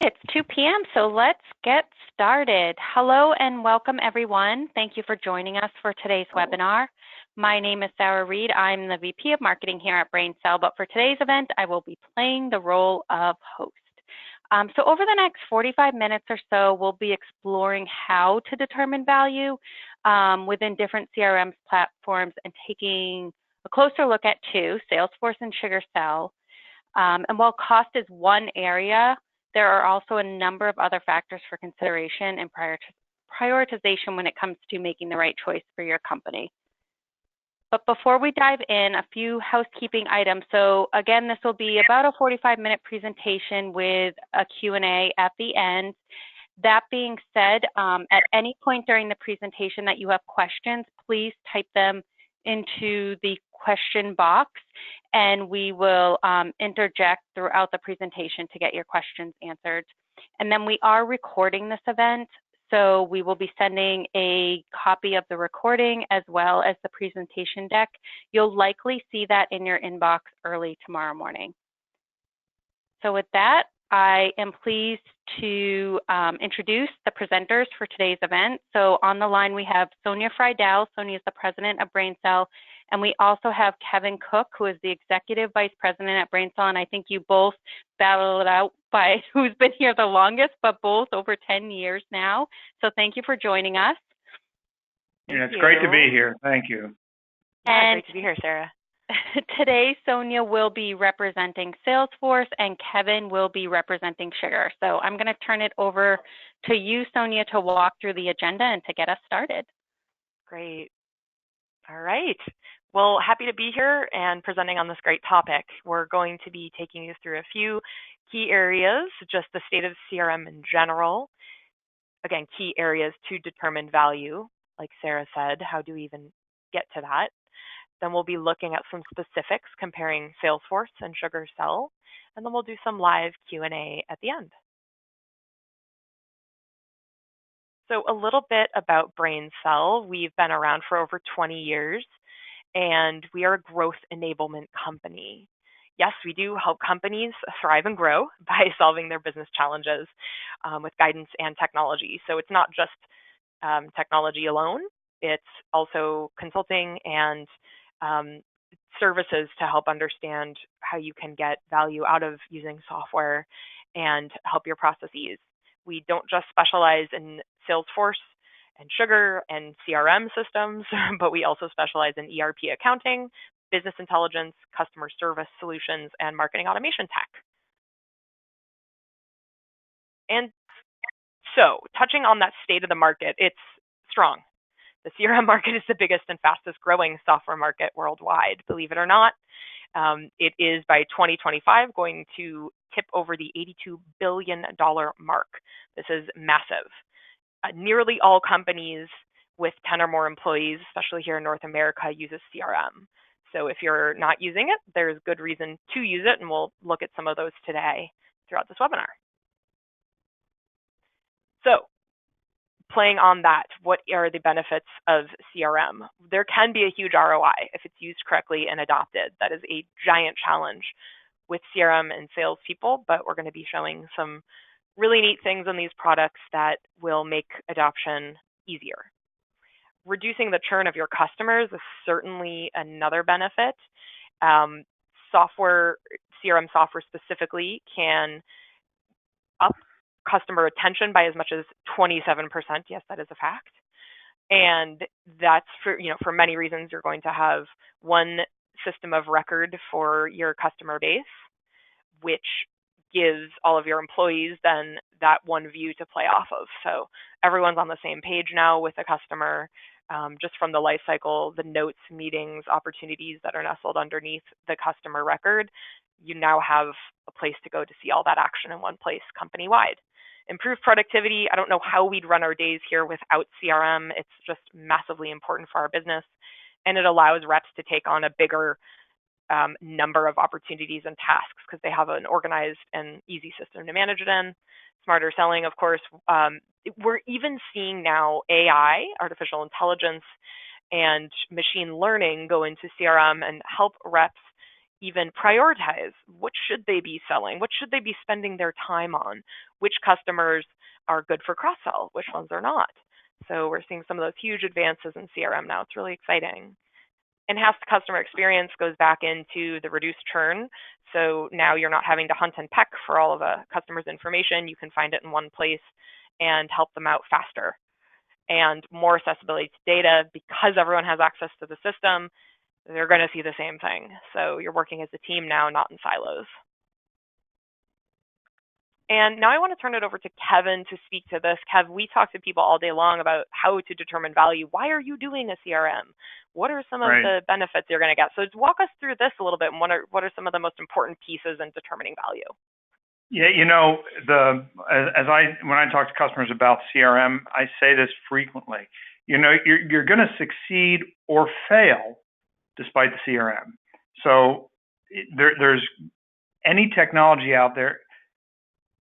It's 2 p.m., so let's get started. Hello and welcome, everyone. Thank you for joining us for today's webinar. My name is Sarah Reed. I'm the VP of Marketing here at BrainSell, but for today's event, I will be playing the role of host. So over the next 45 minutes or so, we'll be exploring how to determine value within different CRM platforms and taking a closer look at two, Salesforce and SugarCell. And while cost is one area, there are also a number of other factors for consideration and prioritization when it comes to making the right choice for your company. But before we dive in, a few housekeeping items. So again, this will be about a 45-minute presentation with a Q&A at the end. That being said, at any point during the presentation that you have questions, please type them into the question box, and we will interject throughout the presentation to get your questions answered. And then we are recording this event, so we will be sending a copy of the recording as well as the presentation deck. You'll likely see that in your inbox early tomorrow morning. So with that, I am pleased to introduce the presenters for today's event. So on the line, we have Sonia Friedel. Sonia is the president of BrainSell. And we also have Kevin Cook, who is the executive vice president at BrainSell. And I think you both battled it out by who's been here the longest, but both over 10 years now. So thank you for joining us. Yeah, it's great to be here. Thank you. Yeah, great to be here, Sarah. Today, Sonia will be representing Salesforce and Kevin will be representing Sugar. So I'm going to turn it over to you, Sonia, to walk through the agenda and to get us started. Great. All right. Well, happy to be here and presenting on this great topic. We're going to be taking you through a few key areas, just the state of CRM in general. Again, key areas to determine value. Like Sarah said, how do we even get to that? Then we'll be looking at some specifics comparing Salesforce and SugarCell, and then we'll do some live Q&A at the end. So a little bit about BrainSell. We've been around for over 20 years, and we are a growth enablement company. Yes, we do help companies thrive and grow by solving their business challenges with guidance and technology. So it's not just technology alone. It's also consulting and services to help understand how you can get value out of using software and help your processes. We don't just specialize in Salesforce and Sugar and CRM systems, but we also specialize in ERP accounting, business intelligence, customer service solutions, and marketing automation tech. And so, touching on that state of the market, it's strong. The CRM market is the biggest and fastest growing software market worldwide, believe it or not. It is by 2025 going to tip over the $82 billion mark. This is massive. Nearly all companies with 10 or more employees, especially here in North America, uses CRM. So if you're not using it, there's good reason to use it, and we'll look at some of those today throughout this webinar. So, playing on that, what are the benefits of CRM? There can be a huge ROI if it's used correctly and adopted. That is a giant challenge with CRM and salespeople, but we're going to be showing some really neat things in these products that will make adoption easier. Reducing the churn of your customers is certainly another benefit. CRM software specifically can up customer retention by as much as 27%. Yes, that is a fact. And that's for many reasons. You're going to have one system of record for your customer base, which gives all of your employees then that one view to play off of. So everyone's on the same page now with the customer, just from the life cycle, the notes, meetings, opportunities that are nestled underneath the customer record. You now have a place to go to see all that action in one place company-wide. Improve productivity. I don't know how we'd run our days here without CRM. It's just massively important for our business. And it allows reps to take on a bigger number of opportunities and tasks because they have an organized and easy system to manage it in. Smarter selling, of course. We're even seeing now AI, artificial intelligence, and machine learning go into CRM and help reps even prioritize what should they be selling, what should they be spending their time on, which customers are good for cross-sell, which ones are not. So we're seeing some of those huge advances in CRM now. It's really exciting. Enhanced customer experience goes back into the reduced churn. So now you're not having to hunt and peck for all of a customer's information. You can find it in one place and help them out faster. And more accessibility to data, because everyone has access to the system, they're going to see the same thing. So you're working as a team now, not in silos. And now I want to turn it over to Kevin to speak to this. Kev, we talk to people all day long about how to determine value. Why are you doing a CRM? What are some of the benefits you're going to get? So walk us through this a little bit. And what are some of the most important pieces in determining value? Yeah, when I talk to customers about CRM, I say this frequently. You're going to succeed or fail despite the CRM. So there's any technology out there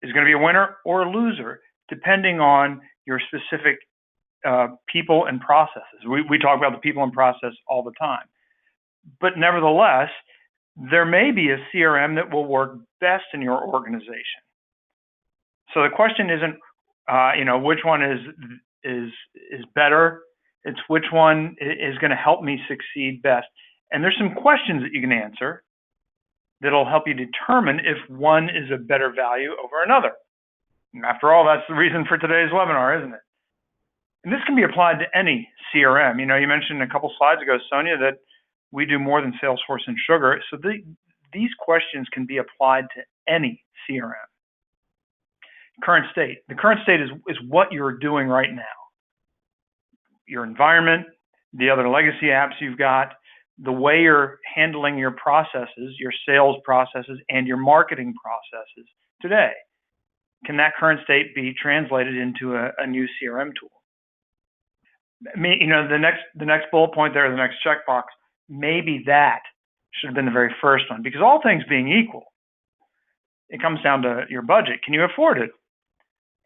is going to be a winner or a loser depending on your specific people and processes. We talk about the people and process all the time. But nevertheless, there may be a CRM that will work best in your organization. So the question isn't, which one is better. It's which one is going to help me succeed best. And there's some questions that you can answer that'll help you determine if one is a better value over another. And after all, that's the reason for today's webinar, isn't it? And this can be applied to any CRM. You mentioned a couple slides ago, Sonia, that we do more than Salesforce and Sugar. So these questions can be applied to any CRM. Current state. The current state is what you're doing right now. Your environment, the other legacy apps you've got, the way you're handling your processes, your sales processes, and your marketing processes today. Can that current state be translated into a new CRM tool? The next bullet point there, the next checkbox, maybe that should have been the very first one, because all things being equal, it comes down to your budget. Can you afford it?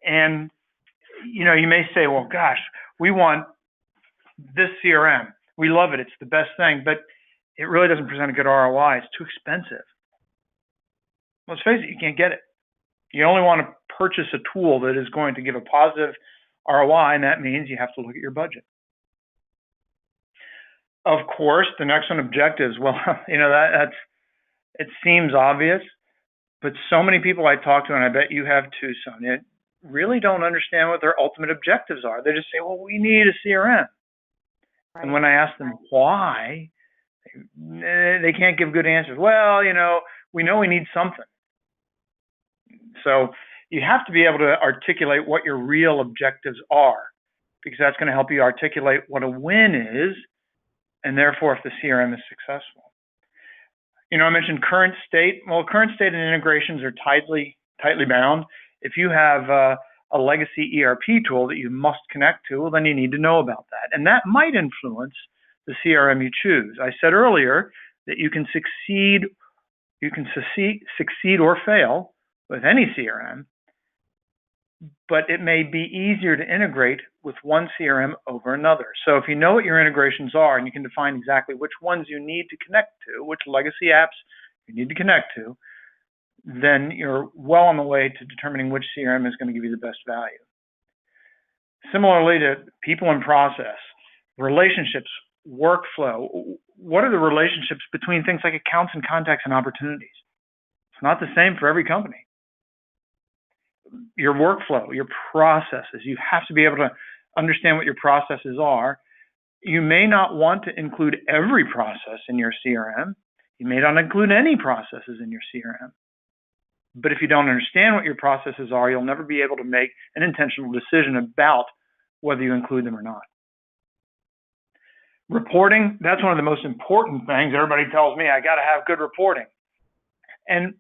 And, you may say, well, gosh, we want this CRM. We love it. It's the best thing, but it really doesn't present a good ROI. It's too expensive. Let's face it, you can't get it. You only want to purchase a tool that is going to give a positive ROI, and that means you have to look at your budget. Of course, the next one, objectives. Well, it seems obvious, but so many people I talk to, and I bet you have too, Sonia, really don't understand what their ultimate objectives are. They just say, well, we need a CRM. Right. And when I ask them why, they can't give good answers. Well, we know we need something. So you have to be able to articulate what your real objectives are, because that's going to help you articulate what a win is, and therefore if the CRM is successful. I mentioned current state. Well, current state and integrations are tightly bound. If you have a legacy ERP tool that you must connect to, well, then you need to know about that. And that might influence the CRM you choose. I said earlier that you can succeed or fail with any CRM, but it may be easier to integrate with one CRM over another. So if you know what your integrations are and you can define exactly which ones you need to connect to, which legacy apps you need to connect to, then you're well on the way to determining which CRM is going to give you the best value. Similarly to people and process, relationships, workflow, what are the relationships between things like accounts and contacts and opportunities? It's not the same for every company. Your workflow, your processes, you have to be able to understand what your processes are. You may not want to include every process in your CRM. You may not include any processes in your CRM. But if you don't understand what your processes are, you'll never be able to make an intentional decision about whether you include them or not. Reporting, that's one of the most important things. Everybody tells me I got to have good reporting. And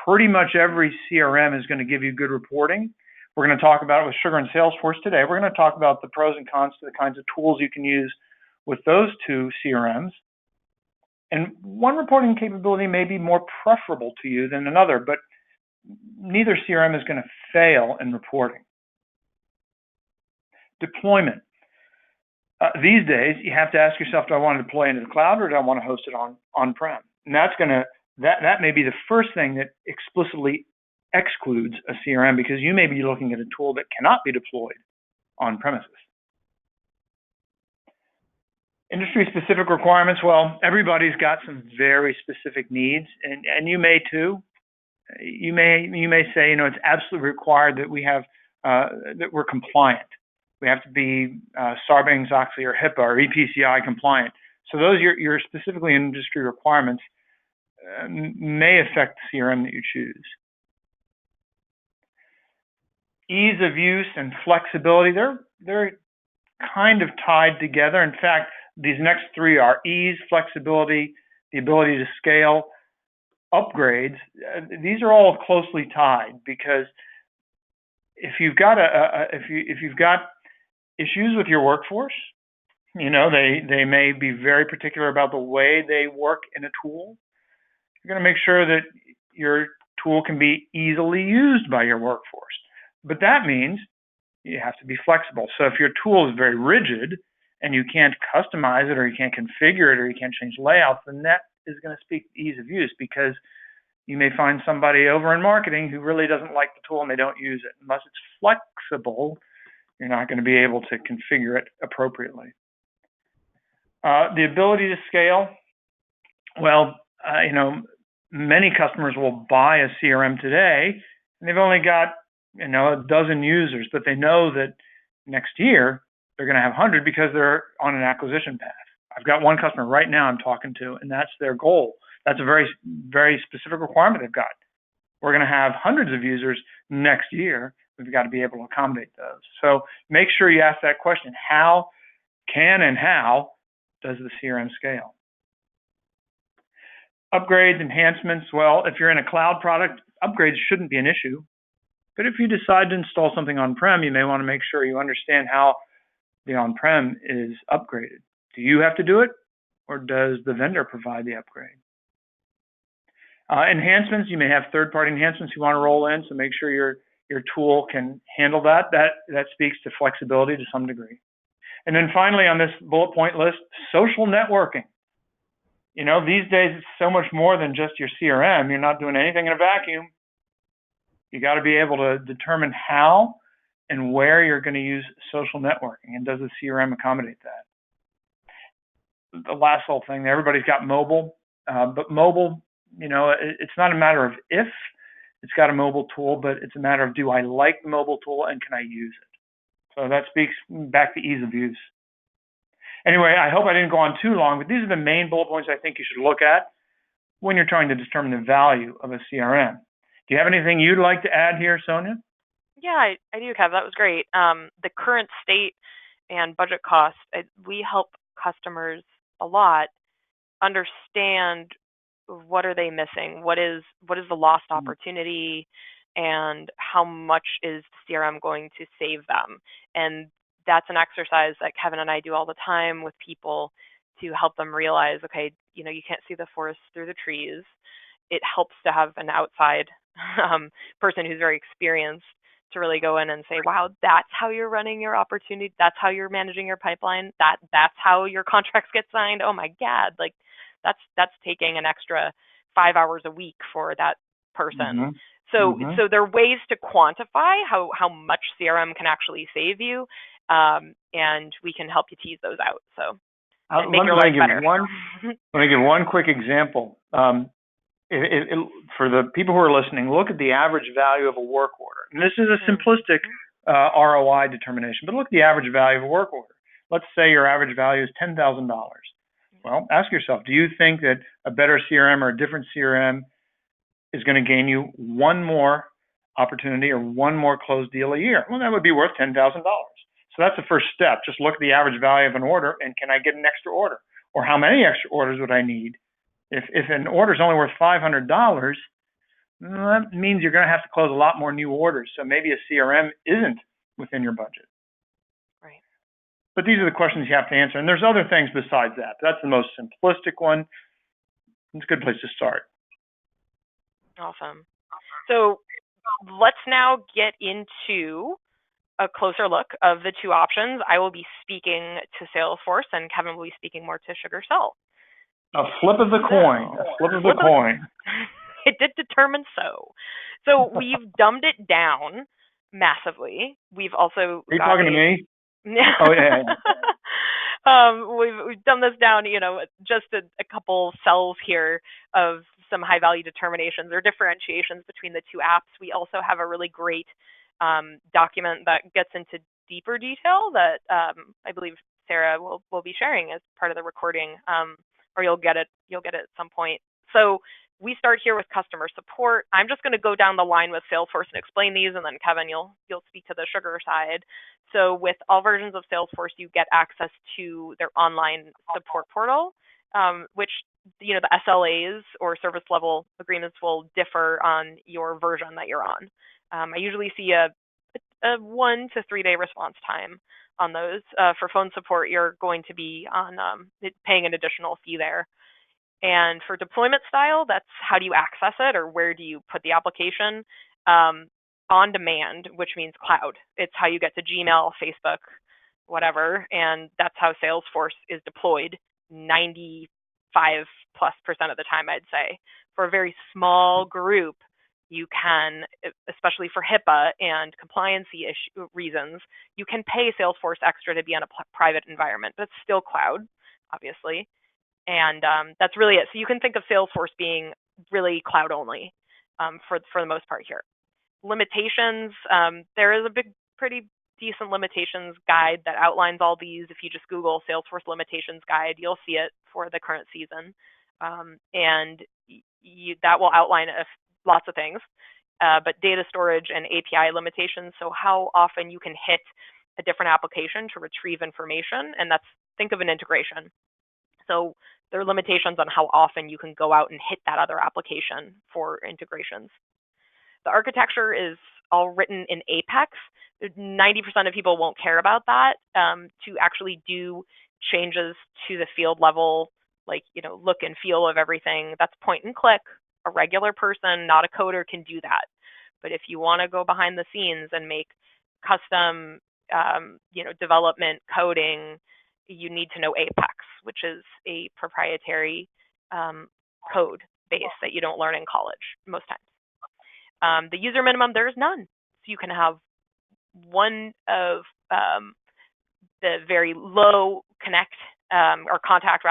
pretty much every CRM is going to give you good reporting. We're going to talk about it with Sugar and Salesforce today. We're going to talk about the pros and cons to the kinds of tools you can use with those two CRMs. And one reporting capability may be more preferable to you than another, but neither CRM is going to fail in reporting. Deployment. These days, you have to ask yourself, do I want to deploy into the cloud or do I want to host it on-prem? And that's going to that may be the first thing that explicitly excludes a CRM, because you may be looking at a tool that cannot be deployed on premises. Industry-specific requirements, well, everybody's got some very specific needs, and you may too. You may say, it's absolutely required that we have that we're compliant. We have to be Sarbanes-Oxley or HIPAA or EPCI compliant. So those your specifically industry requirements may affect the CRM that you choose. Ease of use and flexibility, they're kind of tied together. In fact, these next three are ease, flexibility, the ability to scale, upgrades. These are all closely tied, because if you've got if you've got issues with your workforce, they may be very particular about the way they work in a tool. You're going to make sure that your tool can be easily used by your workforce. But that means you have to be flexible. So if your tool is very rigid and you can't customize it, or you can't configure it, or you can't change layouts, then that is going to speak to ease of use, because you may find somebody over in marketing who really doesn't like the tool and they don't use it. Unless it's flexible, you're not going to be able to configure it appropriately. The ability to scale, well, many customers will buy a CRM today and they've only got a dozen users, but they know that next year they're going to have 100 because they're on an acquisition path. I've got one customer right now I'm talking to, and that's their goal. That's a very, very specific requirement they've got. We're going to have hundreds of users next year. We've got to be able to accommodate those. So make sure you ask that question: how does the CRM scale? Upgrades, enhancements. Well, if you're in a cloud product, upgrades shouldn't be an issue. But if you decide to install something on-prem, you may want to make sure you understand how the on-prem is upgraded. Do you have to do it, or does the vendor provide the upgrade? Enhancements, you may have third-party enhancements you want to roll in, so make sure your tool can handle that. That speaks to flexibility to some degree. And then finally, on this bullet point list, social networking. These days it's so much more than just your CRM. You're not doing anything in a vacuum. You got to be able to determine how and where you're going to use social networking, and does the CRM accommodate that? The last little thing, everybody's got mobile, but mobile, it's not a matter of if it's got a mobile tool, but it's a matter of, do I like the mobile tool and can I use it? So that speaks back to ease of use. Anyway, I hope I didn't go on too long, but these are the main bullet points I think you should look at when you're trying to determine the value of a CRM. Do you have anything you'd like to add here, Sonia? Yeah, I do, Kev. That was great. The current state and budget cost, we help customers a lot understand what are they missing, what is the lost opportunity, and how much is CRM going to save them. And that's an exercise that Kevin and I do all the time with people to help them realize, okay, you can't see the forest through the trees. It helps to have an outside person who's very experienced to really go in and say, wow, that's how you're running your opportunity. That's how you're managing your pipeline. That's how your contracts get signed. Oh my God, like that's taking an extra 5 hours a week for that person. So there are ways to quantify how much CRM can actually save you, and we can help you tease those out. So make your life better. Let me give one quick example. For the people who are listening, look at the average value of a work order. And this is a simplistic ROI determination, but look at the average value of a work order. Let's say your average value is $10,000. Well, ask yourself, do you think that a better CRM or a different CRM is going to gain you one more opportunity or one more closed deal a year? Well, that would be worth $10,000. So that's the first step. Just look at the average value of an order, and can I get an extra order? Or how many extra orders would I need? If an order is only worth $500, that means you're going to have to close a lot more new orders. So maybe a CRM isn't within your budget. Right. But these are the questions you have to answer. And there's other things besides that. That's the most simplistic one. It's a good place to start. Awesome. So let's now get into a closer look of the two options. I will be speaking to Salesforce, and Kevin will be speaking more to SugarCell. A flip of the coin. A flip of the coin. It did determine so. So we've dumbed it down massively. We've also Are you talking to me? Yeah. Oh, yeah. We've done this down, just a couple cells here of some high value determinations or differentiations between the two apps. We also have a really great document that gets into deeper detail that I believe Sarah will be sharing as part of the recording, or you'll get it at some point. So we start here with customer support. I'm just going to go down the line with Salesforce and explain these, and then Kevin, you'll speak to the sugar side. So with all versions of Salesforce, you get access to their online support portal, which the SLAs or service level agreements will differ on your version that you're on. I usually see a 1 to 3 day response time on those. For phone support, you're going to be on paying an additional fee there. And for deployment style, that's how do you access it, or where do you put the application? On demand, which means cloud. It's how you get to Gmail, Facebook, whatever, and that's how Salesforce is deployed 95+% of the time, I'd say. For a very small group, you can, especially for HIPAA and compliancy reasons, you can pay Salesforce extra to be on a private environment, but it's still cloud, obviously. And that's really it. So you can think of Salesforce being really cloud only for the most part here. Limitations, there is a pretty decent limitations guide that outlines all these. If you just Google Salesforce limitations guide, you'll see it for the current season. And that will outline lots of things, but data storage and API limitations. So how often you can hit a different application to retrieve information, and think of an integration. So there are limitations on how often you can go out and hit that other application for integrations. The architecture is all written in Apex. 90% of people won't care about that. To actually do changes to the field level, like look and feel of everything, that's point and click. A regular person, not a coder, can do that. But if you want to go behind the scenes and make custom, development coding, you need to know Apex, which is a proprietary code base that you don't learn in college most times. The user minimum, there's none. So you can have one of the very low contact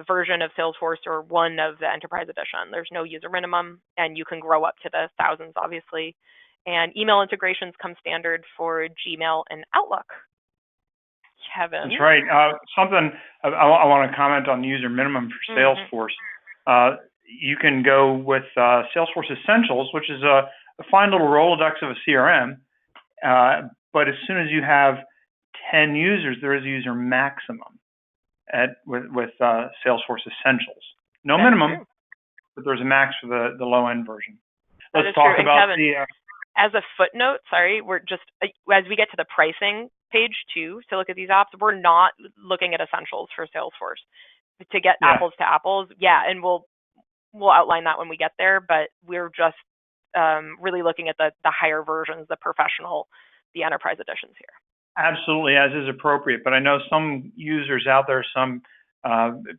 version of Salesforce, or one of the enterprise edition. There's no user minimum, and you can grow up to the thousands, obviously. And email integrations come standard for Gmail and Outlook. Kevin? That's right. Something I want to comment on the user minimum for Salesforce. You can go with Salesforce Essentials, which is a fine little Rolodex of a CRM. But as soon as you have 10 users, there is a user maximum with Salesforce Essentials. No That's minimum, true. But there's a max for the low end version. Let's talk about Kevin, as a footnote, we're just, as we get to the pricing page too, to look at these apps, we're not looking at Essentials for Salesforce to get apples to apples. Yeah, and we'll outline that when we get there, but we're just really looking at the higher versions, the professional, the enterprise editions here. Absolutely, as is appropriate. But I know some users out there, some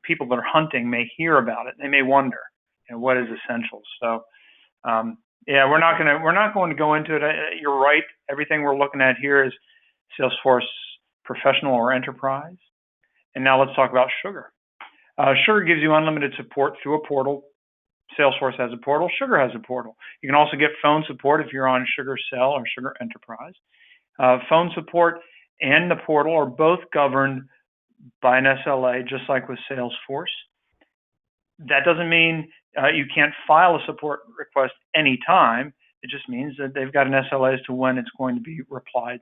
people that are hunting may hear about it. They may wonder, what is Essentials? So, we're not going to go into it. You're right. Everything we're looking at here is Salesforce Professional or Enterprise. And now let's talk about Sugar. Sugar gives you unlimited support through a portal. Salesforce has a portal. Sugar has a portal. You can also get phone support if you're on Sugar Cell or Sugar Enterprise. Phone support and the portal are both governed by an SLA, just like with Salesforce. That doesn't mean you can't file a support request anytime. It just means that they've got an SLA as to when it's going to be replied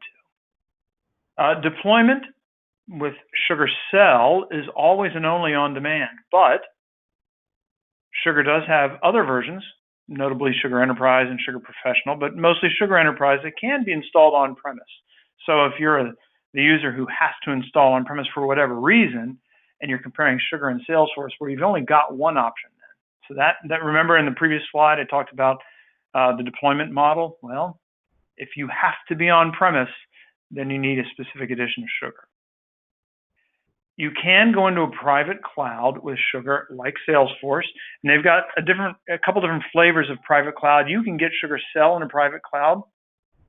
to. Deployment with Sugar Cell is always and only on demand, but Sugar does have other versions, notably Sugar Enterprise and Sugar Professional, but mostly Sugar Enterprise that can be installed on-premise. So if you're the user who has to install on-premise for whatever reason, and you're comparing Sugar and Salesforce, where you've only got one option then. So that remember in the previous slide, I talked about the deployment model. Well, if you have to be on-premise, then you need a specific edition of Sugar. You can go into a private cloud with Sugar, like Salesforce, and they've got a couple different flavors of private cloud. You can get Sugar Sell in a private cloud,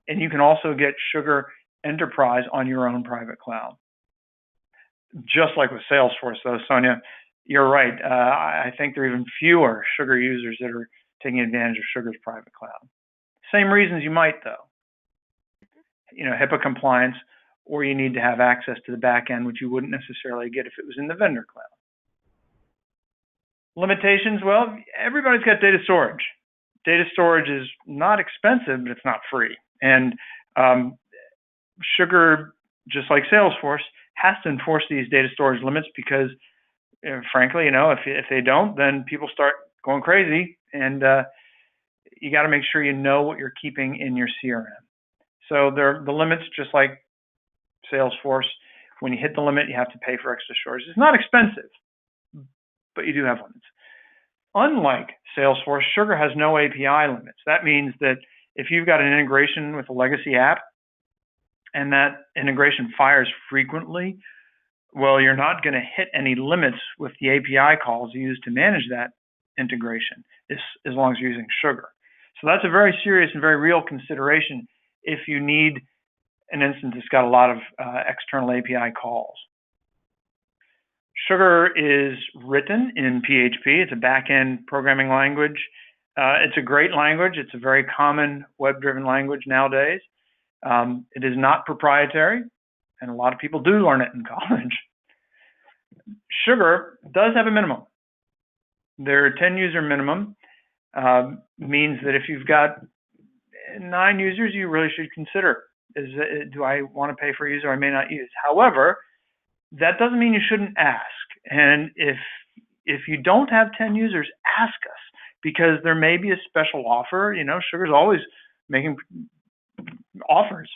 and you can also get Sugar Enterprise on your own private cloud. Just like with Salesforce, though, Sonia, you're right. I think there are even fewer Sugar users that are taking advantage of Sugar's private cloud. Same reasons you might, though. HIPAA compliance, or you need to have access to the back end, which you wouldn't necessarily get if it was in the vendor cloud. Limitations, well, everybody's got data storage. Data storage is not expensive, but it's not free. And Sugar, just like Salesforce, has to enforce these data storage limits because, frankly, if they don't, then people start going crazy, and you got to make sure you know what you're keeping in your CRM. So the limits, just like Salesforce, when you hit the limit, you have to pay for extra storage. It's not expensive, but you do have limits. Unlike Salesforce, Sugar has no API limits. That means that if you've got an integration with a legacy app and that integration fires frequently, well, you're not going to hit any limits with the API calls used to manage that integration as long as you're using Sugar. So that's a very serious and very real consideration if you need an instance that's got a lot of external API calls. Sugar is written in PHP. It's a back-end programming language. It's a great language. It's a very common web-driven language nowadays. It is not proprietary, and a lot of people do learn it in college. Sugar does have a minimum. Their 10-user minimum means that if you've got 9 users, you really should consider, do I want to pay for a user I may not use? However, that doesn't mean you shouldn't ask. And if you don't have 10 users, ask us, because there may be a special offer. Sugar's always making offers.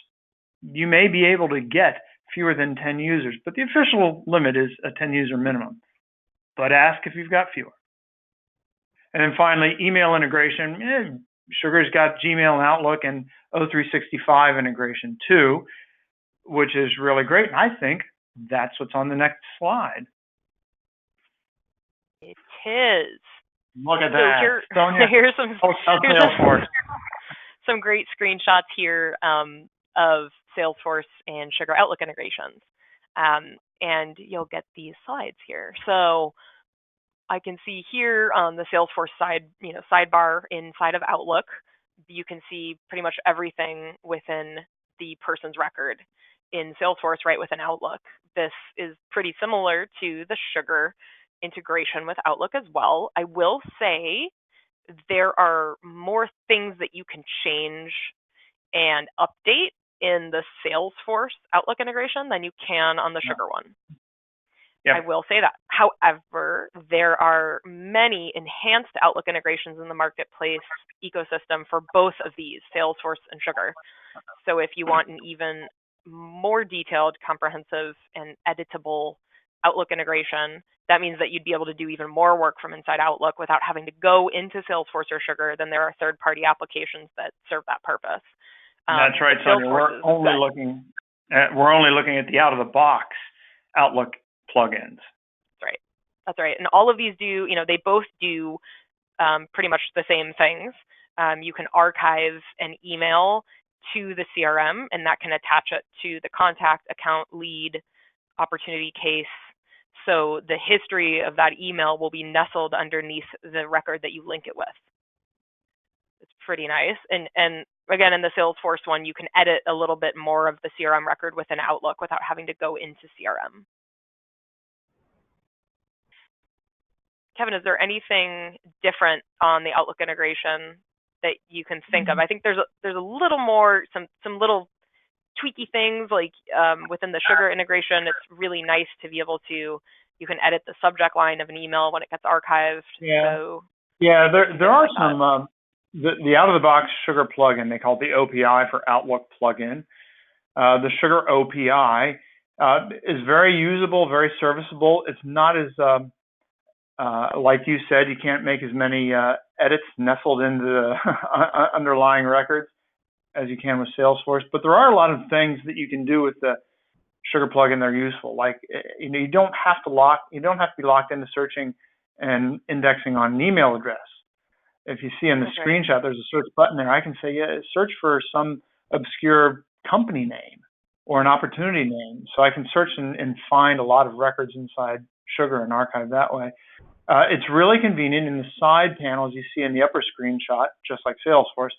You may be able to get fewer than 10 users, but the official limit is a 10-user minimum. But ask if you've got fewer. And then finally, email integration. Sugar's got Gmail and Outlook and O365 integration too, which is really great. And I think that's what's on the next slide. It is. Look at that. So here's some great screenshots here of Salesforce and Sugar Outlook integrations. And you'll get these slides here. So I can see here on the Salesforce side, sidebar inside of Outlook, you can see pretty much everything within the person's record in Salesforce right within Outlook. This is pretty similar to the Sugar integration with Outlook as well. I will say there are more things that you can change and update in the Salesforce Outlook integration than you can on the Sugar one. Yep. I will say that. However, there are many enhanced Outlook integrations in the marketplace ecosystem for both of these, Salesforce and Sugar. So if you want an even more detailed, comprehensive, and editable Outlook integration, that means that you'd be able to do even more work from inside Outlook without having to go into Salesforce or Sugar. Then there are third-party applications that serve that purpose. That's right, Sonia. We're only looking at the out-of-the-box Outlook plugins. That's right. And all of these do, they both do pretty much the same things. You can archive an email to the CRM, and that can attach it to the contact, account, lead, opportunity case. So the history of that email will be nestled underneath the record that you link it with. It's pretty nice. And again, in the Salesforce one, you can edit a little bit more of the CRM record within Outlook without having to go into CRM. Kevin, is there anything different on the Outlook integration that you can think of? I think there's a little more, some little tweaky things like within the Sugar integration. It's really nice to be able to, you can edit the subject line of an email when it gets archived. Yeah, so there are some, the out-of-the-box Sugar plugin, they call it the OPI for Outlook plugin. The Sugar OPI is very usable, very serviceable. It's not as, like you said, you can't make as many edits nestled into the underlying records as you can with Salesforce, but there are a lot of things that you can do with the sugar plugin that are useful. Like, you don't have to be locked into searching and indexing on an email address. If you see in the screenshot, there's a search button there. I can say, yeah, search for some obscure company name or an opportunity name. So I can search and find a lot of records inside Sugar and archive that way. It's really convenient in the side panels you see in the upper screenshot, just like Salesforce,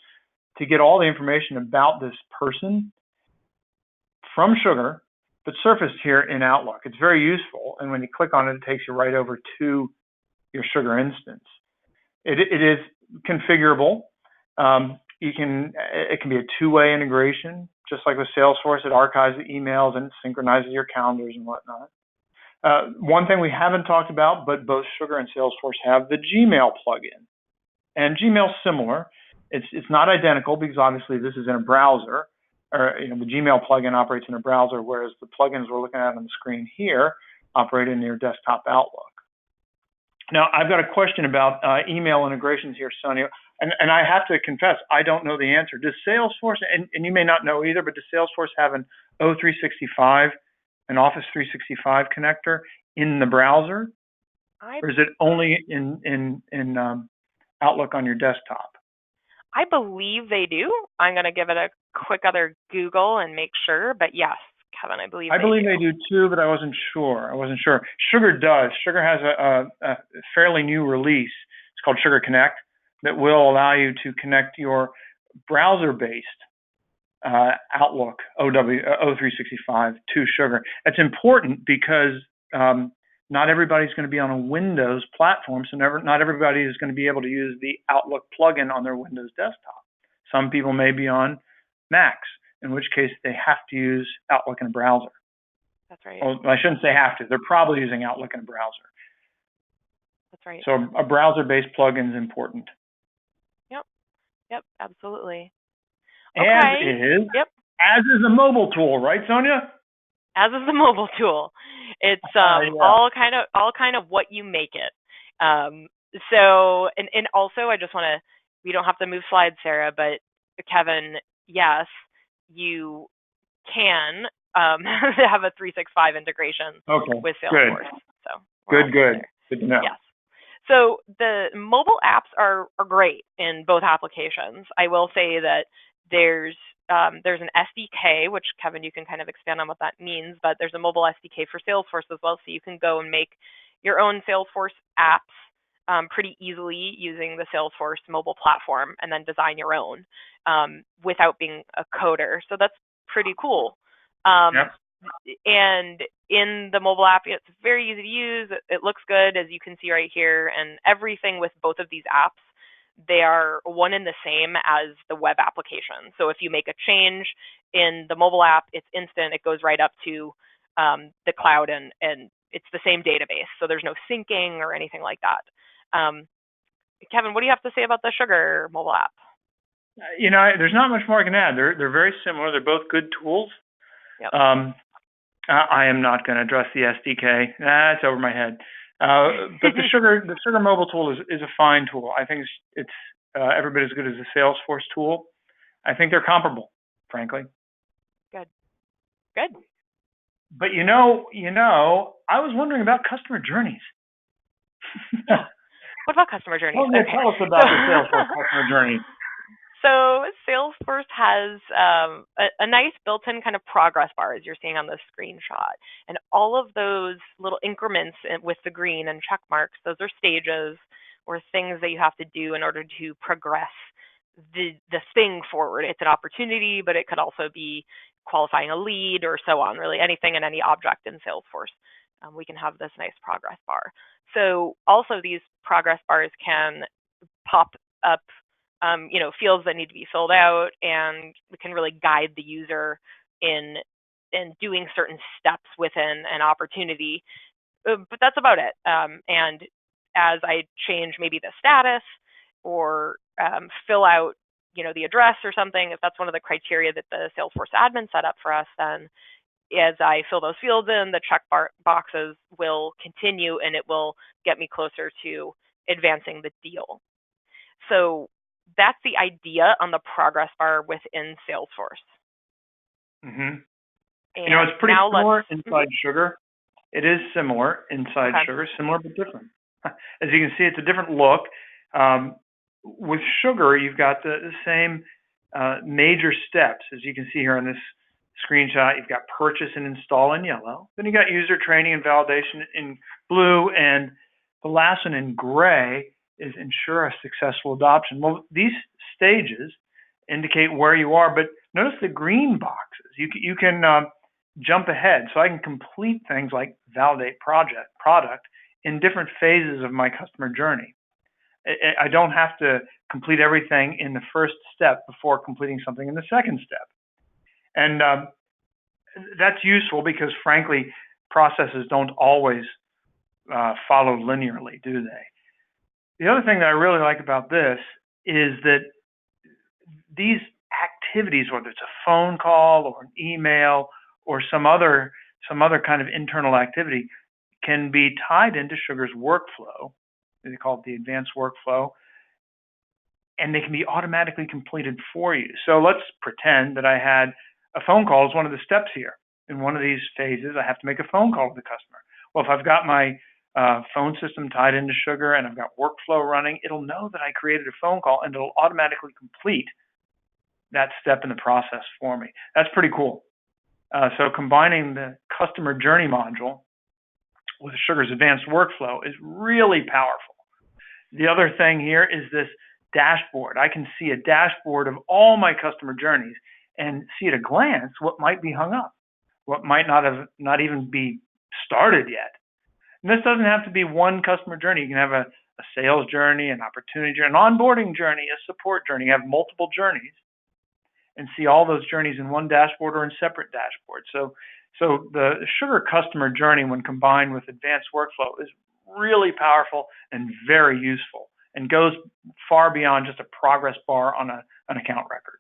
to get all the information about this person from Sugar, but surfaced here in Outlook. It's very useful, and when you click on it, it takes you right over to your Sugar instance. It is configurable. It can be a two-way integration, just like with Salesforce. It archives the emails and it synchronizes your calendars and whatnot. One thing we haven't talked about, but both Sugar and Salesforce have the Gmail plugin. And Gmail's similar. It's not identical because obviously this is in a browser, or the Gmail plugin operates in a browser, whereas the plugins we're looking at on the screen here operate in your desktop Outlook. Now, I've got a question about email integrations here, Sonia, and I have to confess, I don't know the answer. Does Salesforce, and you may not know either, but does Salesforce have an O365, an Office 365 connector in the browser, or is it only in Outlook on your desktop? I believe they do. I'm going to give it a quick other Google and make sure, but yes, Kevin, I believe they do too, but I wasn't sure. Sugar does. Sugar has a fairly new release. It's called Sugar Connect that will allow you to connect your browser-based Outlook O365 to Sugar. That's important because not everybody's going to be on a Windows platform, so not everybody is going to be able to use the Outlook plugin on their Windows desktop. Some people may be on Macs, in which case they have to use Outlook in a browser. That's right. Well, I shouldn't say have to. They're probably using Outlook in a browser. That's right. So a browser-based plugin is important. Yep, absolutely. As is a mobile tool, right, Sonia? As is the mobile tool. It's all kind of what you make it. So and also I just want to, we don't have to move slides, Sarah, but Kevin, yes, you can have a 365 integration with Salesforce. Good. So good to know. Yes. So the mobile apps are great in both applications. I will say that there's an SDK, which Kevin, you can kind of expand on what that means, but there's a mobile SDK for Salesforce as well, so you can go and make your own Salesforce apps pretty easily using the Salesforce mobile platform and then design your own without being a coder. So that's pretty cool. And in the mobile app, it's very easy to use. It looks good, as you can see right here, and everything with both of these apps, they are one and the same as the web application. So if you make a change in the mobile app, it's instant. It goes right up to the cloud, and it's the same database. So there's no syncing or anything like that. Kevin, what do you have to say about the Sugar mobile app? There's not much more I can add. They're very similar. They're both good tools. Yep. I am not going to address the SDK. It's over my head. But the Sugar mobile tool is a fine tool. I think it's every bit as good as the Salesforce tool. I think they're comparable, frankly. Good. But I was wondering about customer journeys. What about customer journeys? Tell us about the Salesforce customer journey. So Salesforce has a nice built-in kind of progress bar, as you're seeing on the screenshot. And all of those little increments with the green and check marks, those are stages or things that you have to do in order to progress the thing forward. It's an opportunity, but it could also be qualifying a lead or so on, really anything and any object in Salesforce. We can have this nice progress bar. So also these progress bars can pop up fields that need to be filled out, and we can really guide the user in doing certain steps within an opportunity. But that's about it. And as I change maybe the status or fill out, the address or something, if that's one of the criteria that the Salesforce admin set up for us, then as I fill those fields in, the check boxes will continue, and it will get me closer to advancing the deal. So that's the idea on the progress bar within Salesforce. Mm-hmm. You know, And it's pretty now similar let's, inside sugar. It is similar inside okay. sugar, similar but different. As you can see, it's a different look. Um, with sugar, you've got the same major steps. As you can see here on this screenshot, you've got purchase and install in yellow. Then you got user training and validation in blue, and the last one in gray is ensure a successful adoption. Well, these stages indicate where you are, but notice the green boxes. You can jump ahead, so I can complete things like validate product in different phases of my customer journey. I don't have to complete everything in the first step before completing something in the second step. And that's useful because, frankly, processes don't always follow linearly, do they? The other thing that I really like about this is that these activities, whether it's a phone call or an email or some other kind of internal activity, can be tied into Sugar's workflow. They call it the advanced workflow, and they can be automatically completed for you. So let's pretend that I had a phone call as one of the steps here. In one of these phases, I have to make a phone call to the customer. Well, if I've got my phone system tied into Sugar and I've got workflow running, it'll know that I created a phone call and it'll automatically complete that step in the process for me. That's pretty cool. So combining the customer journey module with Sugar's advanced workflow is really powerful. The other thing here is this dashboard. I can see a dashboard of all my customer journeys and see at a glance what might be hung up, what might not even be started yet. And this doesn't have to be one customer journey. You can have a sales journey, an opportunity journey, an onboarding journey, a support journey. You have multiple journeys and see all those journeys in one dashboard or in separate dashboards. So the Sugar customer journey, when combined with advanced workflow, is really powerful and very useful and goes far beyond just a progress bar on an account record.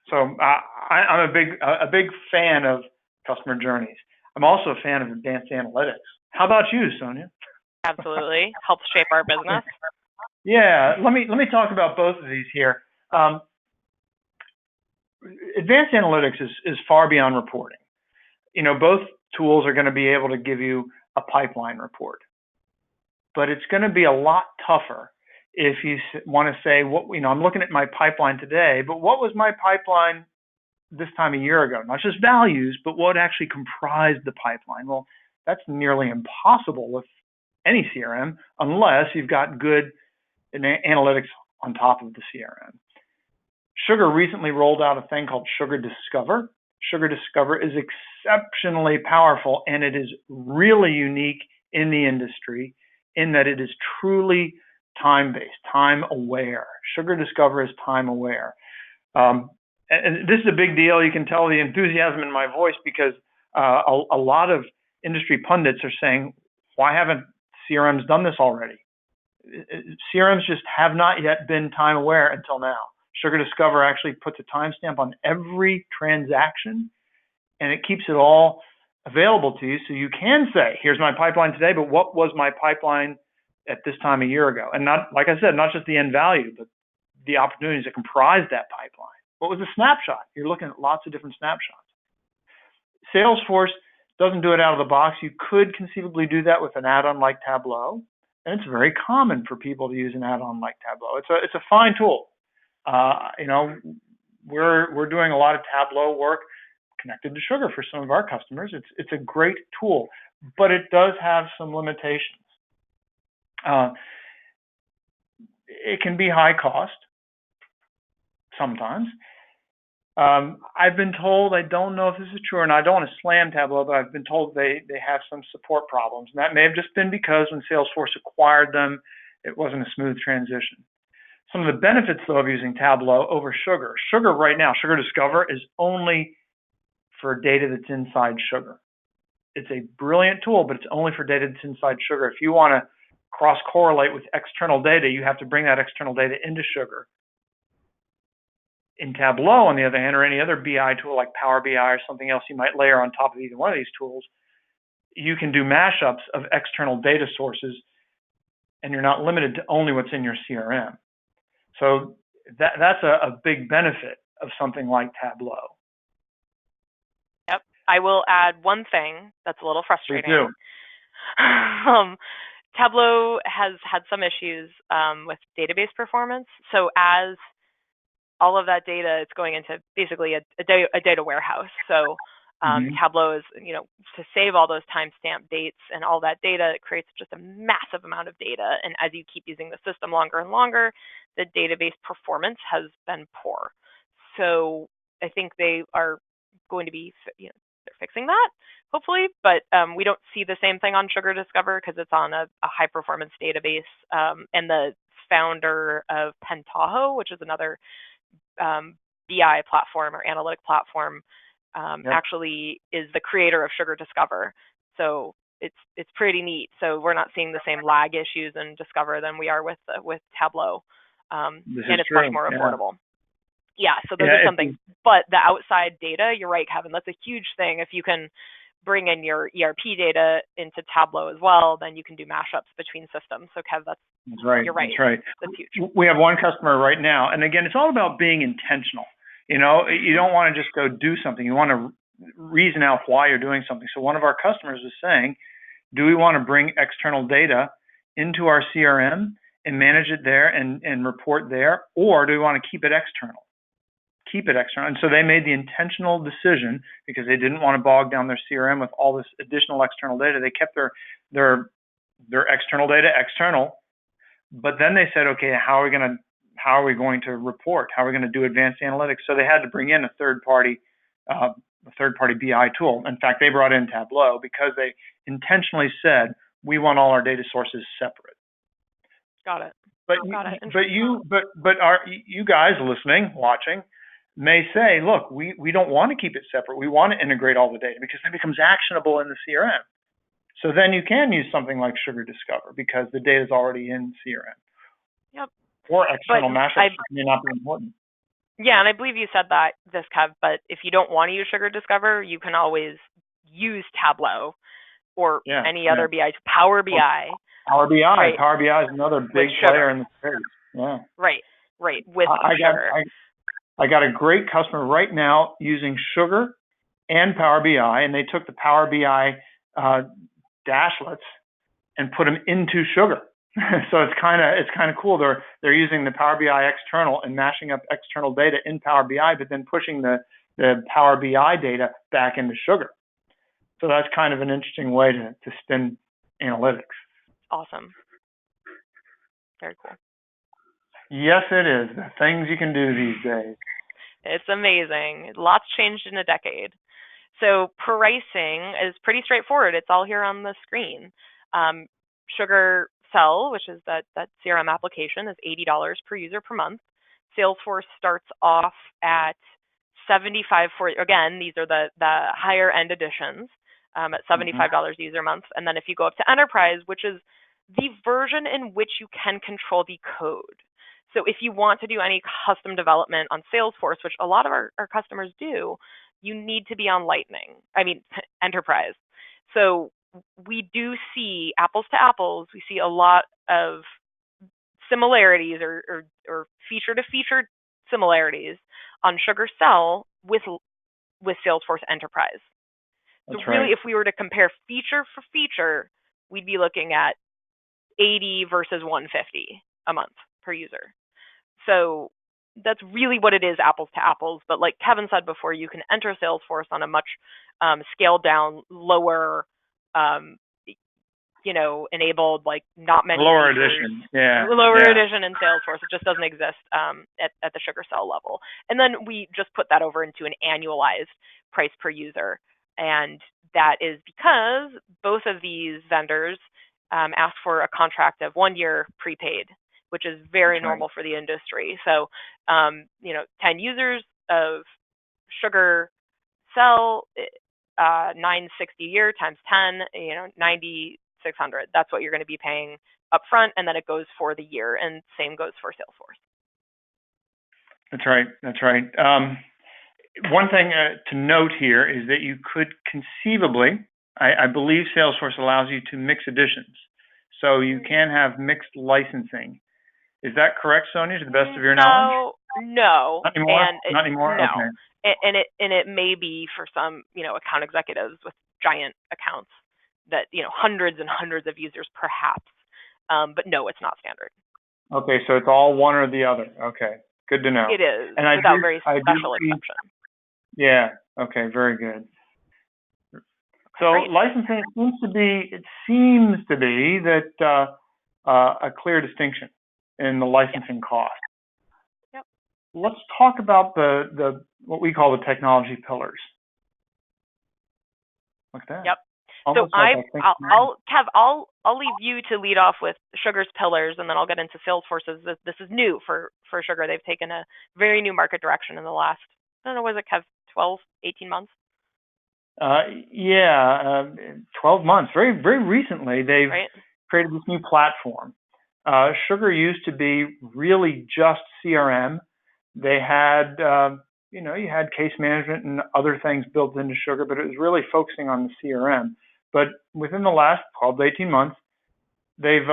So I'm a big fan of customer journeys. I'm also a fan of advanced analytics. How about you, Sonia? Absolutely. Helps shape our business. Yeah, let me talk about both of these here. Advanced analytics is far beyond reporting. You know, both tools are going to be able to give you a pipeline report, but it's going to be a lot tougher if you want to say, I'm looking at my pipeline today, but what was my pipeline this time a year ago? Not just values, but what actually comprised the pipeline. Well, that's nearly impossible with any CRM unless you've got good analytics on top of the CRM. Sugar recently rolled out a thing called Sugar Discover. Sugar Discover is exceptionally powerful, and it is really unique in the industry in that it is truly time-based, time-aware. Sugar Discover is time-aware. And this is a big deal. You can tell the enthusiasm in my voice because a lot of industry pundits are saying, why haven't CRMs done this already? CRMs just have not yet been time-aware until now. Sugar Discover actually puts a timestamp on every transaction, and it keeps it all available to you. So you can say, here's my pipeline today, but what was my pipeline at this time a year ago? And not, like I said, not just the end value, but the opportunities that comprise that pipeline. What was the snapshot? You're looking at lots of different snapshots. Salesforce doesn't do it out of the box. You could conceivably do that with an add-on like Tableau, and it's very common for people to use an add-on like Tableau. It's a fine tool. We're doing a lot of Tableau work connected to Sugar for some of our customers. It's a great tool, but it does have some limitations. It can be high cost sometimes. I've been told, I don't know if this is true, and I don't want to slam Tableau, but I've been told they have some support problems. And that may have just been because when Salesforce acquired them, it wasn't a smooth transition. Some of the benefits, though, of using Tableau over Sugar. Sugar right now, Sugar Discover, is only for data that's inside Sugar. It's a brilliant tool, but it's only for data that's inside Sugar. If you want to cross-correlate with external data, you have to bring that external data into Sugar. In Tableau, on the other hand, or any other BI tool like Power BI or something else you might layer on top of either one of these tools, you can do mashups of external data sources, and you're not limited to only what's in your CRM. So that's a big benefit of something like Tableau. I will add one thing that's a little Please frustrating. do. Tableau has had some issues with database performance. So as all of that data, it's going into basically a data warehouse. So Tableau is, to save all those timestamp dates and all that data, it creates just a massive amount of data. And as you keep using the system longer and longer, the database performance has been poor. So I think they are going to be, they're fixing that, hopefully, but we don't see the same thing on Sugar Discover because it's on a high performance database. And the founder of Pentaho, which is another BI platform or analytic platform, actually is the creator of Sugar Discover. So it's pretty neat. So we're not seeing the same lag issues in Discover than we are with Tableau, and it's much more affordable. Yeah, so those are something. But the outside data, you're right, Kevin, that's a huge thing. If you can bring in your ERP data into Tableau as well, then you can do mashups between systems. So Kev, that's right. You're right. That's right. That's huge. We have one customer right now, and again, it's all about being intentional. You don't want to just go do something. You want to reason out why you're doing something. So one of our customers is saying, do we want to bring external data into our CRM and manage it there and report there, or do we want to keep it external? And so they made the intentional decision, because they didn't want to bog down their CRM with all this additional external data. They kept their external data external, but then they said, okay, how are we going to report? How are we going to do advanced analytics? So they had to bring in a third party BI tool. In fact, they brought in Tableau because they intentionally said, we want all our data sources separate. Got it. But you guys listening, watching, may say, look, we don't want to keep it separate. We want to integrate all the data because it becomes actionable in the CRM. So then you can use something like Sugar Discover because the data is already in CRM. Yep. Or external mashups may not be important. Yeah, and I believe you said this, Kev, but if you don't want to use Sugar Discover, you can always use Tableau or any other BI, Power BI. Power BI. Right. Power BI is another big player in the space. Yeah. Right. With Sugar. I got a great customer right now using Sugar and Power BI, and they took the Power BI dashlets and put them into Sugar. So it's kind of cool. They're using the Power BI external and mashing up external data in Power BI, but then pushing the Power BI data back into Sugar. So that's kind of an interesting way to spin analytics. Awesome. Very cool. Yes, it is. The things you can do these days. It's amazing. Lots changed in a decade. So pricing is pretty straightforward. It's all here on the screen. Sugar Sell, which is that CRM application, is $80 per user per month. Salesforce starts off at $75 for, again, these are the higher end editions, at $75 a user month. And then if you go up to Enterprise, which is the version in which you can control the code. So if you want to do any custom development on Salesforce, which a lot of our customers do, you need to be on Enterprise. So we do see apples to apples. We see a lot of similarities or feature to feature similarities on Sugar Sell with Salesforce Enterprise. So really, if we were to compare feature for feature, we'd be looking at 80 versus 150 a month per user. So that's really what it is, apples to apples. But like Kevin said before, you can enter Salesforce on a much scaled down, lower, enabled, like not many lower features. Edition. Yeah. Lower edition in Salesforce. It just doesn't exist at the Sugar Sell level. And then we just put that over into an annualized price per user. And that is because both of these vendors ask for a contract of 1 year prepaid, which is very normal for the industry. So, 10 users of Sugar Sell, $960 a year times 10, $9,600. That's what you're going to be paying upfront, and then it goes for the year, and same goes for Salesforce. That's right. One thing to note here is that you could conceivably, I believe Salesforce allows you to mix editions. So you can have mixed licensing. Is that correct, Sonia, to the best of your knowledge? No, Not anymore. and Not anymore. no, Okay. and it may be for some, account executives with giant accounts that, hundreds and hundreds of users perhaps, but no, it's not standard. Okay, so it's all one or the other. Okay, good to know. It is, And without very I do special see. exception. Yeah. Okay. Very good. So Great. licensing seems to be that a clear distinction in the licensing cost. Yep. Let's talk about the what we call the technology pillars. Look at that. Yep. Almost So like Kev, I'll leave you to lead off with Sugar's pillars, and then I'll get into Salesforce's. This is new for Sugar. They've taken a very new market direction in the last, I don't know, was it, Kev, 12, 18 months? 12 months. Very, very recently, they've Right. created this new platform. Sugar used to be really just CRM. They had, you had case management and other things built into Sugar, but it was really focusing on the CRM. But within the last 12 to 18 months, they've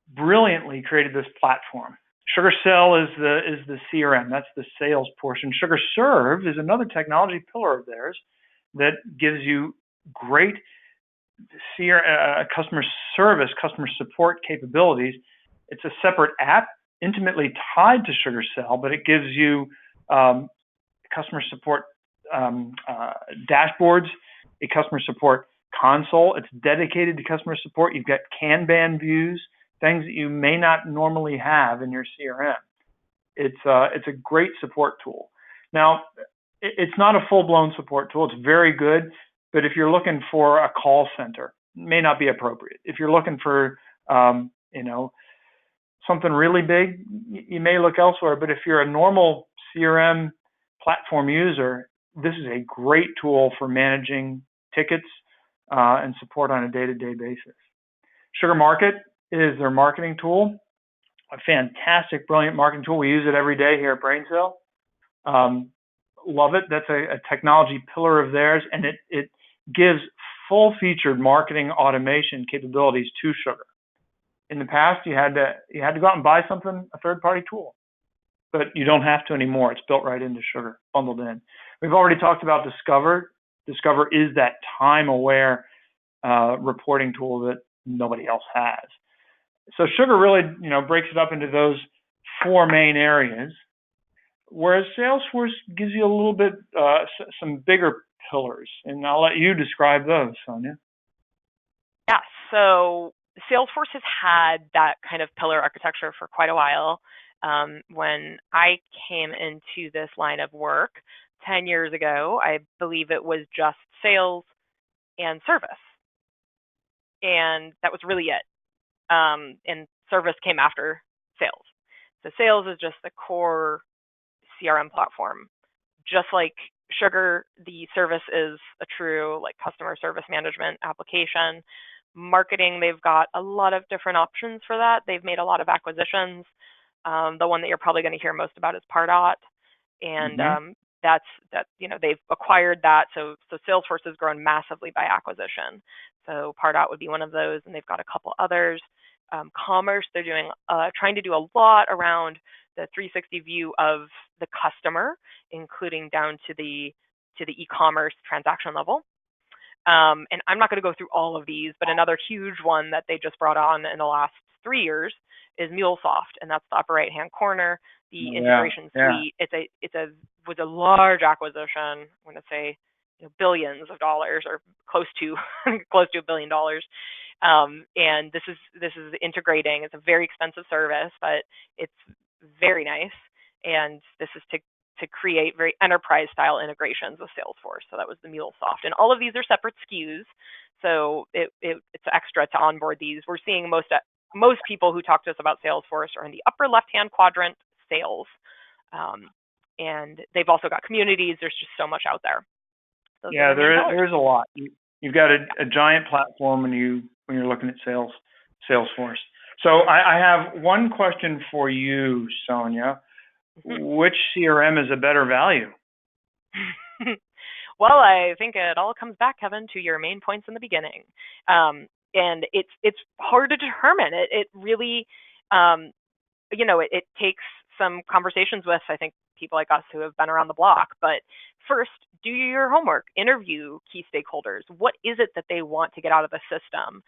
brilliantly created this platform. Sugar Sell is the CRM. That's the sales portion. Sugar Serve is another technology pillar of theirs that gives you great customer service, customer support capabilities. It's a separate app intimately tied to Sugar Sell, but it gives you customer support dashboards, a customer support console. It's dedicated to customer support. You've got Kanban views, things that you may not normally have in your CRM. It's a great support tool. Now, it's not a full-blown support tool. It's very good, but if you're looking for a call center, it may not be appropriate. If you're looking for something really big, you may look elsewhere. But if you're a normal CRM platform user, this is a great tool for managing tickets and support on a day-to-day basis. Sugar Market is their marketing tool, a fantastic, brilliant marketing tool. We use it every day here at BrainSell. Love it. That's a technology pillar of theirs, and it gives full-featured marketing automation capabilities to Sugar. In the past, you had to go out and buy something, a third-party tool, but you don't have to anymore. It's built right into Sugar, bundled in. We've already talked about Discover. Discover is that time-aware reporting tool that nobody else has. So Sugar really, breaks it up into those four main areas, whereas Salesforce gives you a little bit, some bigger pillars, and I'll let you describe those, Sonia. Yeah, so Salesforce has had that kind of pillar architecture for quite a while. When I came into this line of work 10 years ago, I believe it was just sales and service, and that was really it. And service came after sales. So sales is just the core CRM platform. Just like Sugar, the service is a true customer service management application. Marketing, they've got a lot of different options for that. They've made a lot of acquisitions. The one that you're probably going to hear most about is Pardot, and they've acquired that. So Salesforce has grown massively by acquisition. So Pardot would be one of those, and they've got a couple others. Commerce, they're trying to do a lot around the 360 view of the customer, including down to the e-commerce transaction level. And I'm not going to go through all of these, but another huge one that they just brought on in the last 3 years is MuleSoft, and that's the upper right-hand corner, the integration suite. It was a large acquisition. I'm going to say billions of dollars, or close to $1 billion. And this is integrating. It's a very expensive service, but it's very nice. And this is to create very enterprise style integrations with Salesforce. So that was the MuleSoft. And all of these are separate SKUs. So it's extra to onboard these. We're seeing most people who talk to us about Salesforce are in the upper left-hand quadrant, sales. And they've also got communities. There's just so much out there. There's a lot. You've got a giant platform when you're looking at Salesforce. So I have one question for you, Sonia. Which CRM is a better value? Well, I think it all comes back, Kevin, to your main points in the beginning. And it's hard to determine. It really, it takes some conversations with, I think, people like us who have been around the block. But first, do your homework, interview key stakeholders. What is it that they want to get out of the system?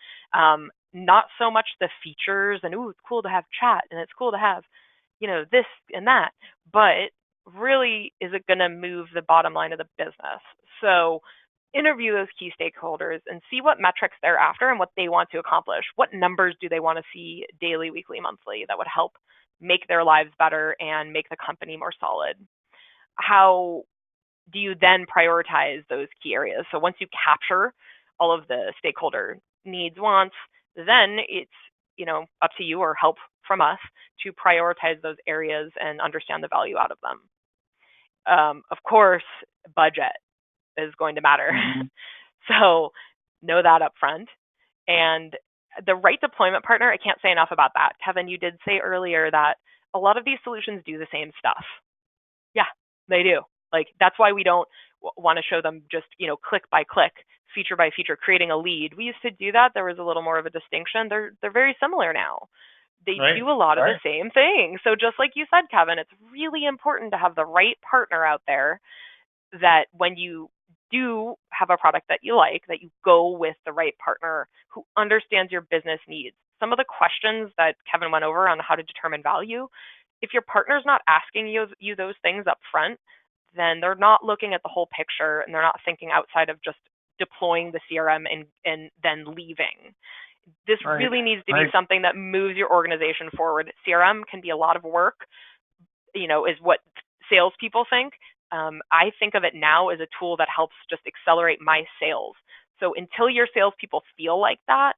Not so much the features and, ooh, it's cool to have chat and it's cool to have, this and that, but really, is it going to move the bottom line of the business? So interview those key stakeholders and see what metrics they're after and what they want to accomplish. What numbers do they want to see daily, weekly, monthly that would help make their lives better and make the company more solid? How do you then prioritize those key areas? So once you capture all of the stakeholder needs, wants, then it's up to you or help from us to prioritize those areas and understand the value out of them. Of course, budget is going to matter. Mm-hmm. So know that up front. And the right deployment partner, I can't say enough about that. Kevin, you did say earlier that a lot of these solutions do the same stuff. Yeah, they do. Like, that's why we don't want to show them just, click by click, feature by feature, creating a lead. We used to do that. There was a little more of a distinction. They're very similar now. They do a lot of the same thing. So just like you said, Kevin, it's really important to have the right partner out there, that when you do have a product that you like, that you go with the right partner who understands your business needs. Some of the questions that Kevin went over on how to determine value, if your partner's not asking you those things up front, then they're not looking at the whole picture and they're not thinking outside of just deploying the CRM and then leaving. This really needs to be something that moves your organization forward. CRM can be a lot of work, is what salespeople think. I think of it now as a tool that helps just accelerate my sales. So until your salespeople feel like that,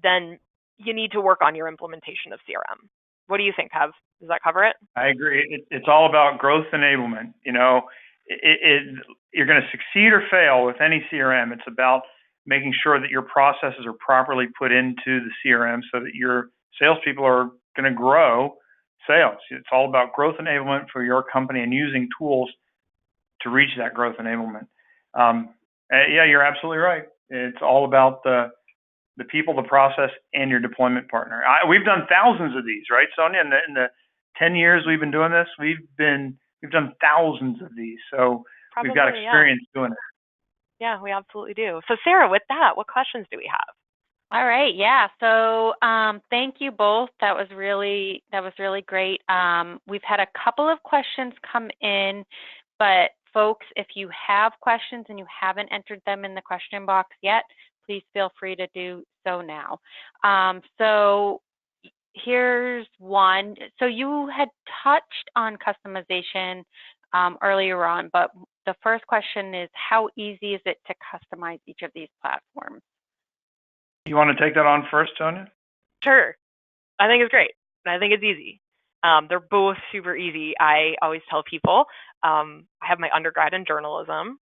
then you need to work on your implementation of CRM. What do you think, Kev? Does that cover it? I agree. It's all about growth enablement. You're going to succeed or fail with any CRM. It's about making sure that your processes are properly put into the CRM so that your salespeople are going to grow sales. It's all about growth enablement for your company and using tools to reach that growth enablement. Yeah, you're absolutely right. It's all about the people, the process, and your deployment partner. We've done thousands of these, right, Sonia? In the 10 years we've been doing this, we've done thousands of these. So Probably, we've got experience doing it. Yeah, we absolutely do. So Sarah, with that, what questions do we have? All right, yeah. So thank you both. That was really great. We've had a couple of questions come in, but folks, if you have questions and you haven't entered them in the question box yet, please feel free to do so now. So here's one. So you had touched on customization earlier on, but the first question is, how easy is it to customize each of these platforms? You want to take that on first, Sonia? Sure. I think it's great. I think it's easy. They're both super easy. I always tell people, I have my undergrad in journalism.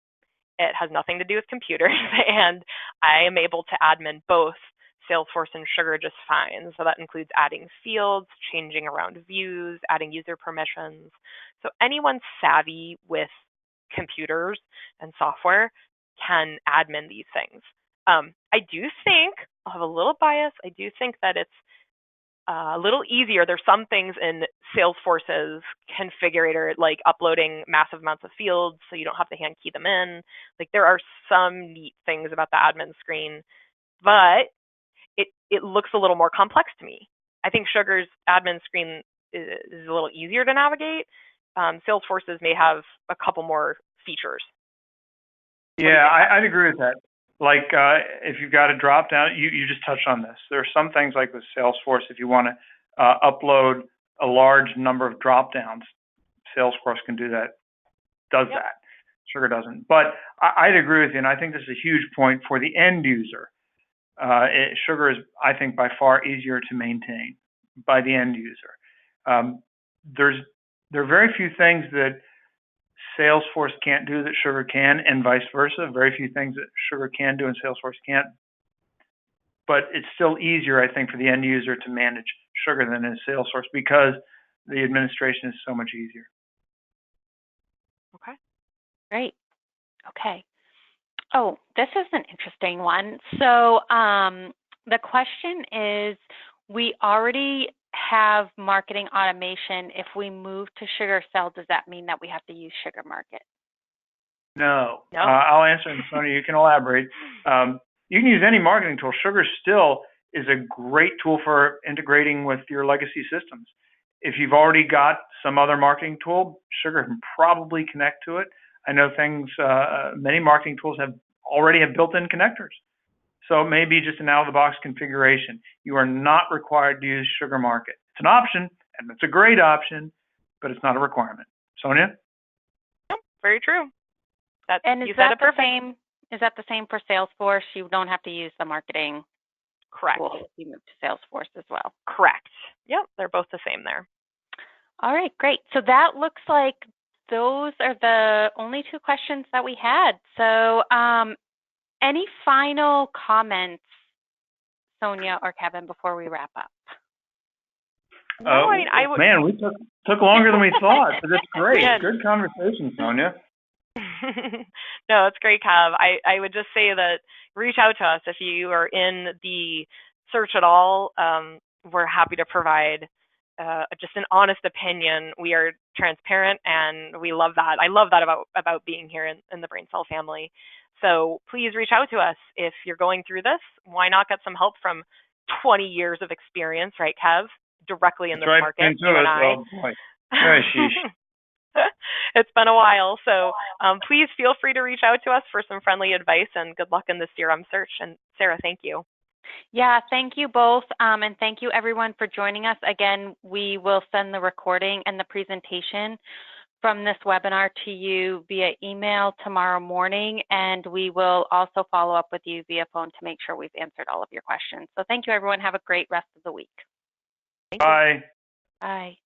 It has nothing to do with computers, and I am able to admin both Salesforce and Sugar just fine. So that includes adding fields, changing around views, adding user permissions. So anyone savvy with computers and software can admin these things. I do think, I'll have a little bias, I do think that it's a little easier. There's some things in Salesforce's configurator, like uploading massive amounts of fields so you don't have to hand key them in. Like, there are some neat things about the admin screen, but it looks a little more complex to me. I think Sugar's admin screen is a little easier to navigate. Salesforce's may have a couple more features. Yeah, I'd agree with that. Like, if you've got a drop down, you just touched on this. There are some things like with Salesforce, if you want to upload a large number of drop downs, Salesforce can do that, does that. Sugar doesn't. But I'd agree with you, and I think this is a huge point for the end user. Sugar is, I think, by far easier to maintain by the end user. There are very few things that Salesforce can't do that Sugar can, and vice versa. Very few things that Sugar can do and Salesforce can't. But it's still easier, I think, for the end user to manage Sugar than it is Salesforce because the administration is so much easier. Okay. Great. Okay. Oh, this is an interesting one. So the question is, we already have marketing automation. If we move to Sugar Cell, does that mean that we have to use Sugar Market? No. No. I'll answer, and Sonia, you can elaborate. You can use any marketing tool. Sugar still is a great tool for integrating with your legacy systems. If you've already got some other marketing tool, Sugar can probably connect to it. I know many marketing tools already have built-in connectors. So it may be just an out-of-the-box configuration. You are not required to use Sugar Market. It's an option, and it's a great option, but it's not a requirement. Sonia? Yep, very true. And is that the same for Salesforce? You don't have to use the marketing Correct. tool if you move to Salesforce as well. Correct. Yep, they're both the same there. All right, great. So that looks like those are the only two questions that we had. So any final comments, Sonia or Kevin, before we wrap up? No, Man, we took longer than we thought, but it's great. Yeah. Good conversation, Sonia. No, it's great, Kev. I would just say that reach out to us if you are in the search at all. We're happy to provide just an honest opinion. We are transparent, and we love that. I love that about being here in the BrainSell family. So please reach out to us if you're going through this. Why not get some help from 20 years of experience, right, Kev? Directly in this market, you and I. Oh, boy. Sheesh. It's been a while, so please feel free to reach out to us for some friendly advice, and good luck in the CRM search. And Sarah, thank you. Yeah, thank you both, and thank you everyone for joining us. Again, we will send the recording and the presentation from this webinar to you via email tomorrow morning, and we will also follow up with you via phone to make sure we've answered all of your questions. So thank you, everyone. Have a great rest of the week. Bye. Bye.